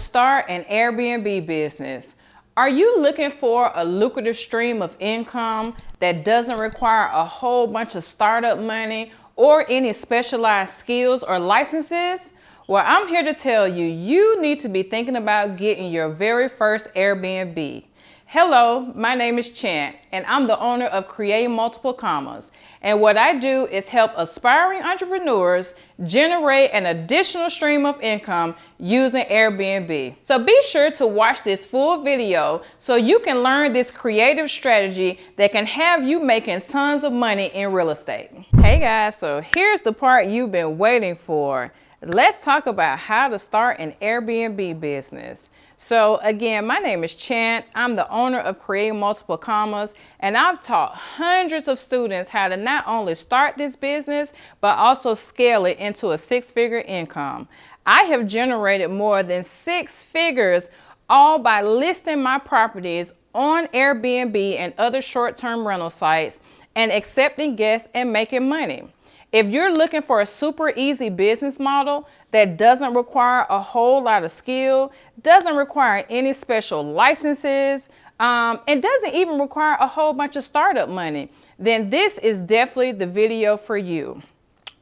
start an Airbnb business. Are you looking for a lucrative stream of income that doesn't require a whole bunch of startup money or any specialized skills or licenses? Well, I'm here to tell you, you need to be thinking about getting your very first Airbnb. Hello, my name is Chant, and I'm the owner of Create Multiple Commas. And what I do is help aspiring entrepreneurs generate an additional stream of income using Airbnb. So be sure to watch this full video so you can learn this creative strategy that can have you making tons of money in real estate. Hey guys, so here's the part you've been waiting for. Let's talk about how to start an Airbnb business. So again, my name is Chant. I'm the owner of Create Multiple Commas, and I've taught hundreds of students how to not only start this business, but also scale it into a six-figure income. I have generated more than six figures all by listing my properties on Airbnb and other short-term rental sites and accepting guests and making money. If you're looking for a super easy business model that doesn't require a whole lot of skill, doesn't require any special licenses, and doesn't even require a whole bunch of startup money, then this is definitely the video for you.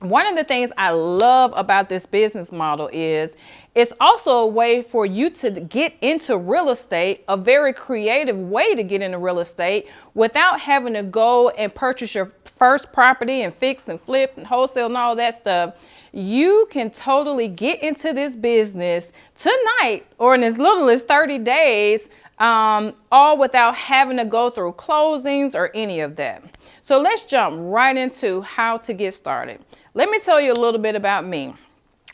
One of the things I love about this business model is it's also a way for you to get into real estate, a very creative way to get into real estate without having to go and purchase your first property and fix and flip and wholesale and all that stuff. You can totally get into this business tonight or in as little as 30 days, all without having to go through closings or any of that. So let's jump right into how to get started. Let me tell you a little bit about me.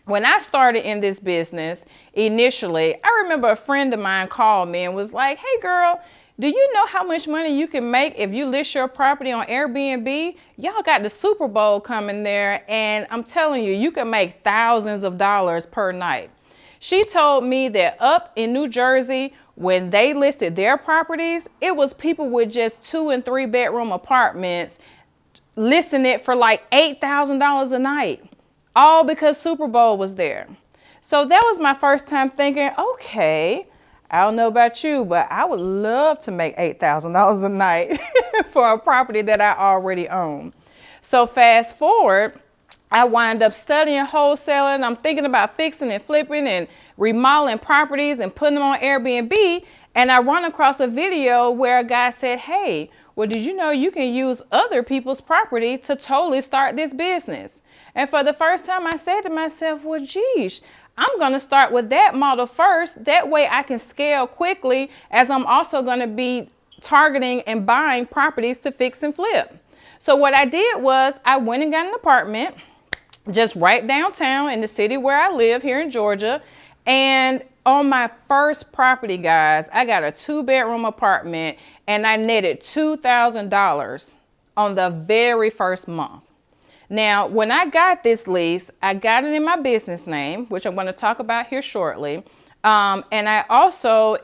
When I started in this business, initially, I remember a friend of mine called me and was like, hey girl, do you know how much money you can make if you list your property on Airbnb? Y'all got the Super Bowl coming there, and I'm telling you, you can make thousands of dollars per night. She told me that up in New Jersey, when they listed their properties, it was people with just 2 and 3 bedroom apartments listing it for like $8,000 a night, all because Super Bowl was there. So that was my first time thinking, okay, I don't know about you, but I would love to make $8,000 a night for a property that I already own. So fast forward, I wind up studying wholesaling. I'm thinking about fixing and flipping and remodeling properties and putting them on Airbnb. And I run across a video where a guy said, hey, well, did you know you can use other people's property to totally start this business? And for the first time, I said to myself, well, geez, I'm going to start with that model first. That way I can scale quickly, as I'm also going to be targeting and buying properties to fix and flip. So what I did was I went and got an apartment just right downtown in the city where I live here in Georgia. And on my first property, guys, I got a 2-bedroom apartment and I netted $2,000 on the very first month. Now, when I got this lease, I got it in my business name, which I'm going to talk about here shortly. And I also,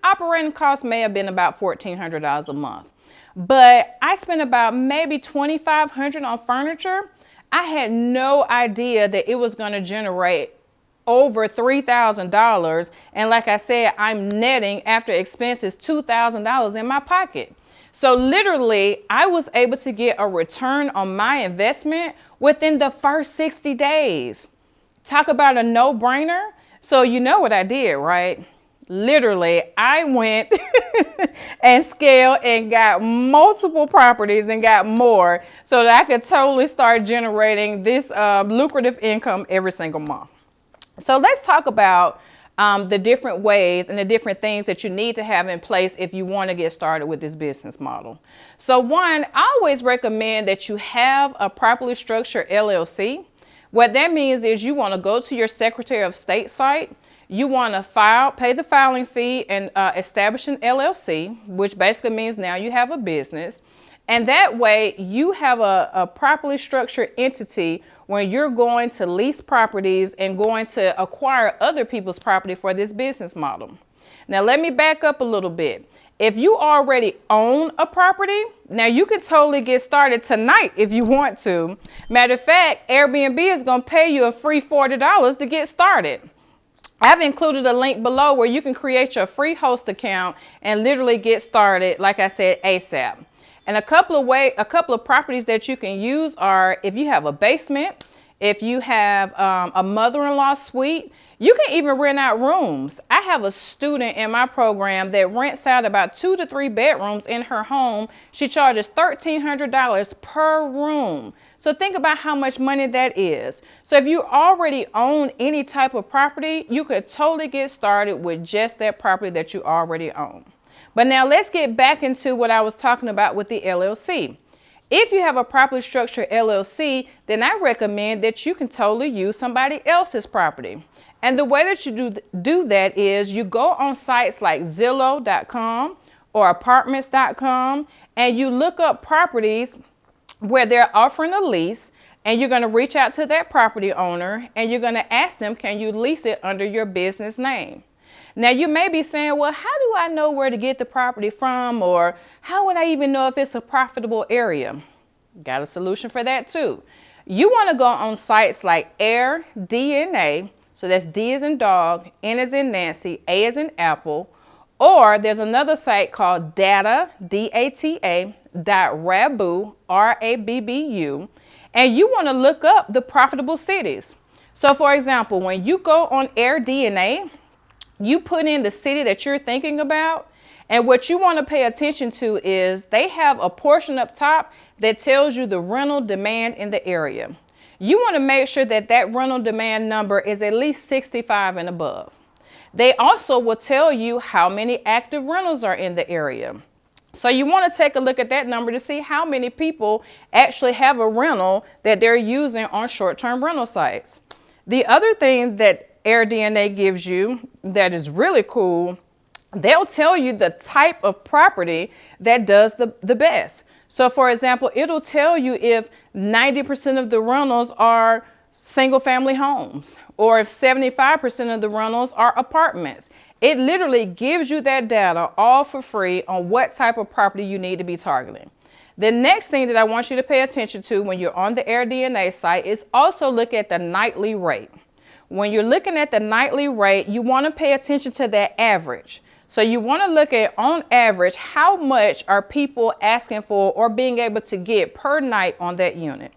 operating costs may have been about $1,400 a month, but I spent about maybe $2,500 on furniture. I had no idea that it was going to generate over $3,000. And like I said, I'm netting after expenses $2,000 in my pocket. So literally, I was able to get a return on my investment within the first 60 days. Talk about a no-brainer. So you know what I did, right? Literally, I went and scaled and got multiple properties and got more so that I could totally start generating this lucrative income every single month. So let's talk about the different ways and the different things that you need to have in place if you want to get started with this business model. So one, I always recommend that you have a properly structured LLC. What that means is you want to go to your Secretary of State site. You want to pay the filing fee and establish an LLC, which basically means now you have a business. And that way you have a properly structured entity when you're going to lease properties and going to acquire other people's property for this business model. Now, let me back up a little bit. If you already own a property, now you can totally get started tonight if you want to. Matter of fact, Airbnb is going to pay you a free $40 to get started. I've included a link below where you can create your free host account and literally get started, like I said, ASAP. And a couple of properties that you can use are if you have a basement, if you have a mother-in-law suite, you can even rent out rooms. I have a student in my program that rents out about 2 to 3 bedrooms in her home. She charges $1,300 per room. So think about how much money that is. So if you already own any type of property, you could totally get started with just that property that you already own. But now let's get back into what I was talking about with the LLC. If you have a properly structured LLC, then I recommend that you can totally use somebody else's property. And the way that you do that is you go on sites like Zillow.com or apartments.com and you look up properties where they're offering a lease, and you're going to reach out to that property owner and you're going to ask them, can you lease it under your business name? Now you may be saying, well, how do I know where to get the property from, or how would I even know if it's a profitable area? Got a solution for that too. You want to go on sites like Airbnb. So that's D as in dog, N as in Nancy, A as in apple. Or there's another site called data, D-A-T-A, .rabbu, R-A-B-B-U. And you want to look up the profitable cities. So for example, when you go on Airbnb, you put in the city that you're thinking about. And what you want to pay attention to is they have a portion up top that tells you the rental demand in the area. You want to make sure that that rental demand number is at least 65 and above. They also will tell you how many active rentals are in the area. So you want to take a look at that number to see how many people actually have a rental that they're using on short-term rental sites. The other thing that Airbnb gives you that is really cool, they'll tell you the type of property that does the best. So for example, it'll tell you if 90% of the rentals are single family homes, or if 75% of the rentals are apartments. It literally gives you that data all for free on what type of property you need to be targeting. The next thing that I want you to pay attention to when you're on the Airbnb site is also look at the nightly rate. When you're looking at the nightly rate, you want to pay attention to that average. So you want to look at, on average, how much are people asking for or being able to get per night on that unit.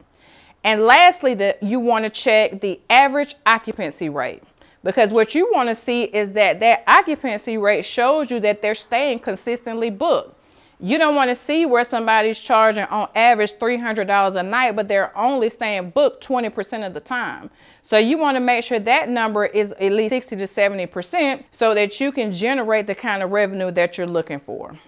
And lastly, you want to check the average occupancy rate, because what you want to see is that occupancy rate shows you that they're staying consistently booked. You don't want to see where somebody's charging on average $300 a night, but they're only staying booked 20% of the time. So you want to make sure that number is at least 60 to 70% so that you can generate the kind of revenue that you're looking for.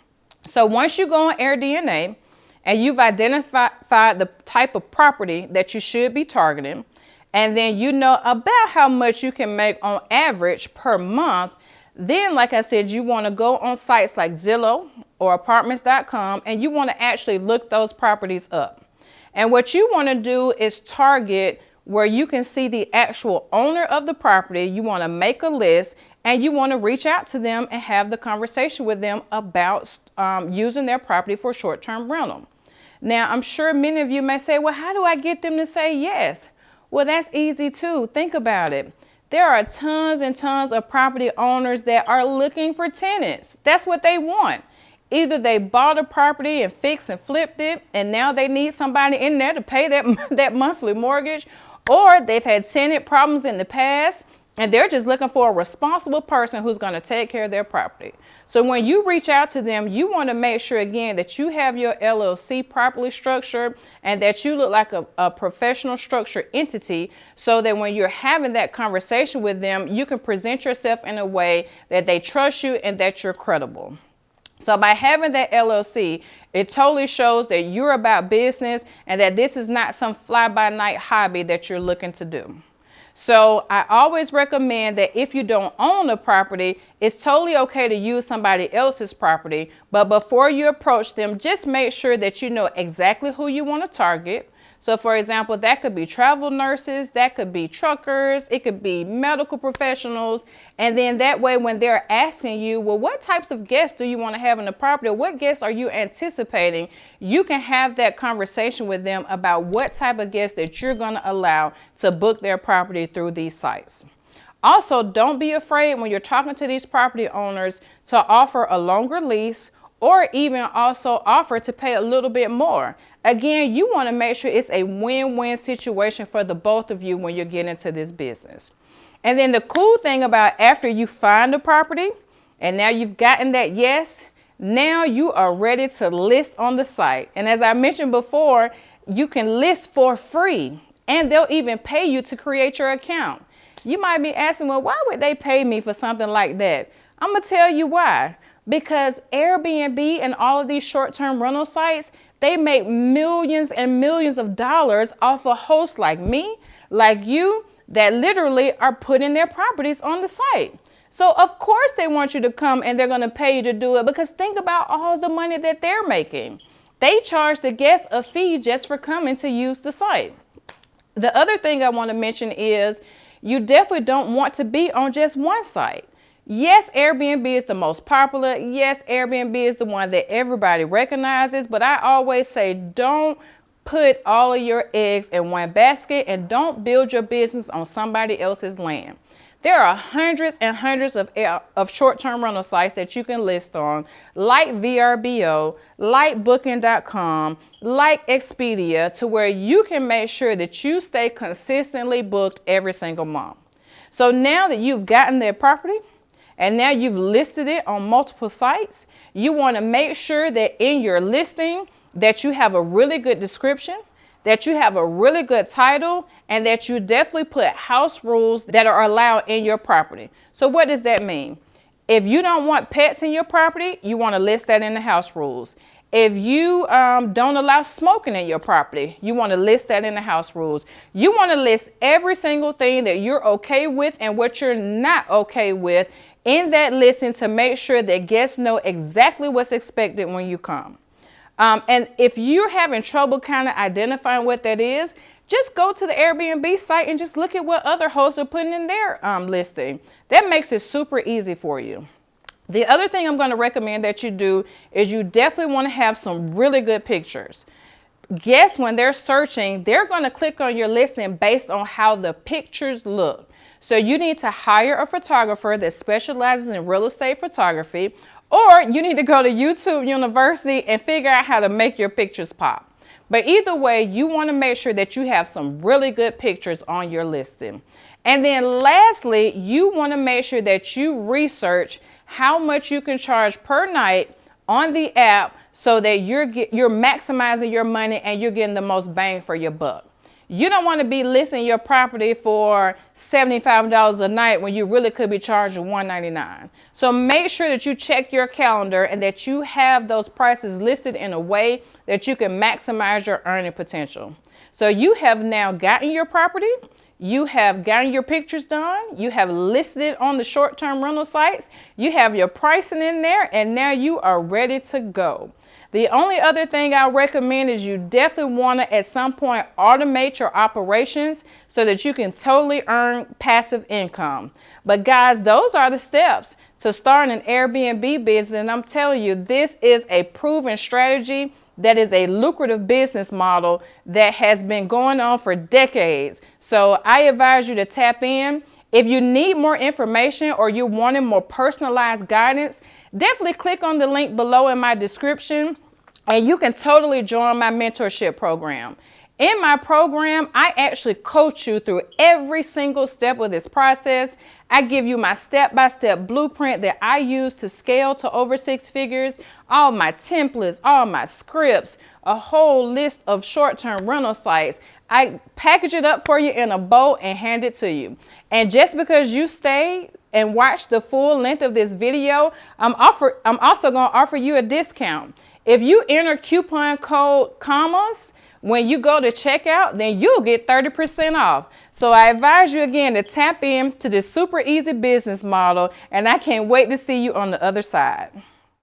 So once you go on Airbnb and you've identified the type of property that you should be targeting, and then you know about how much you can make on average per month, then, like I said, you want to go on sites like Zillow or apartments.com and you want to actually look those properties up. And what you want to do is target where you can see the actual owner of the property. You want to make a list and you want to reach out to them and have the conversation with them about using their property for short-term rental. Now, I'm sure many of you may say, well, how do I get them to say yes? Well, that's easy too. Think about it. There are tons and tons of property owners that are looking for tenants. That's what they want. Either they bought a property and fixed and flipped it, and now they need somebody in there to pay that monthly mortgage, or they've had tenant problems in the past, and they're just looking for a responsible person who's going to take care of their property. So when you reach out to them, you want to make sure, again, that you have your LLC properly structured and that you look like a professional structured entity, so that when you're having that conversation with them, you can present yourself in a way that they trust you and that you're credible. So by having that LLC, it totally shows that you're about business and that this is not some fly-by-night hobby that you're looking to do. So I always recommend that if you don't own a property, it's totally okay to use somebody else's property. But before you approach them, just make sure that you know exactly who you want to target. So for example, that could be travel nurses, that could be truckers, it could be medical professionals. And then that way, when they're asking you, well, what types of guests do you want to have in the property? Or what guests are you anticipating? You can have that conversation with them about what type of guests that you're going to allow to book their property through these sites. Also, don't be afraid when you're talking to these property owners to offer a longer lease or even also offer to pay a little bit more. Again, you want to make sure it's a win-win situation for the both of you when you're getting into this business. And then the cool thing about after you find the property and now you've gotten that yes, now you are ready to list on the site. And as I mentioned before, you can list for free and they'll even pay you to create your account. You might be asking, well, why would they pay me for something like that? I'm going to tell you why. Because Airbnb and all of these short-term rental sites, they make millions and millions of dollars off of hosts like me, like you, that literally are putting their properties on the site. So of course they want you to come and they're going to pay you to do it, because think about all the money that they're making. They charge the guests a fee just for coming to use the site. The other thing I want to mention is you definitely don't want to be on just one site. Yes, Airbnb is the most popular. Yes, Airbnb is the one that everybody recognizes, but I always say don't put all of your eggs in one basket and don't build your business on somebody else's land. There are hundreds and hundreds of short-term rental sites that you can list on, like VRBO, like Booking.com, like Expedia, to where you can make sure that you stay consistently booked every single month. So now that you've gotten their property, and now you've listed it on multiple sites, you want to make sure that in your listing that you have a really good description, that you have a really good title, and that you definitely put house rules that are allowed in your property. So what does that mean? If you don't want pets in your property, you want to list that in the house rules. If you don't allow smoking in your property, you want to list that in the house rules. You want to list every single thing that you're okay with and what you're not okay with in that listing to make sure that guests know exactly what's expected when you come. And if you're having trouble kind of identifying what that is, just go to the Airbnb site and just look at what other hosts are putting in their listing. That makes it super easy for you. The other thing I'm going to recommend that you do is you definitely want to have some really good pictures. Guests, when they're searching, they're going to click on your listing based on how the pictures look. So you need to hire a photographer that specializes in real estate photography, or you need to go to YouTube University and figure out how to make your pictures pop. But either way, you want to make sure that you have some really good pictures on your listing. And then lastly, you want to make sure that you research how much you can charge per night on the app so that you're maximizing your money and you're getting the most bang for your buck. You don't want to be listing your property for $75 a night when you really could be charging $199. So make sure that you check your calendar and that you have those prices listed in a way that you can maximize your earning potential. So you have now gotten your property, you have gotten your pictures done, you have listed it on the short-term rental sites, you have your pricing in there, and now you are ready to go. The only other thing I recommend is you definitely want to at some point automate your operations so that you can totally earn passive income. But guys, those are the steps to start an Airbnb business. And I'm telling you, this is a proven strategy that is a lucrative business model that has been going on for decades. So I advise you to tap in. If you need more information or you're wanting more personalized guidance, definitely click on the link below in my description and you can totally join my mentorship program. In my program, I actually coach you through every single step of this process. I give you my step-by-step blueprint that I use to scale to over 6 figures, all my templates, all my scripts, a whole list of short-term rental sites. I package it up for you in a bow and hand it to you. And just because you stay and watch the full length of this video, I'm also going to offer you a discount. If you enter coupon code commas when you go to checkout, then you'll get 30% off. So I advise you again to tap in to this super easy business model, and I can't wait to see you on the other side.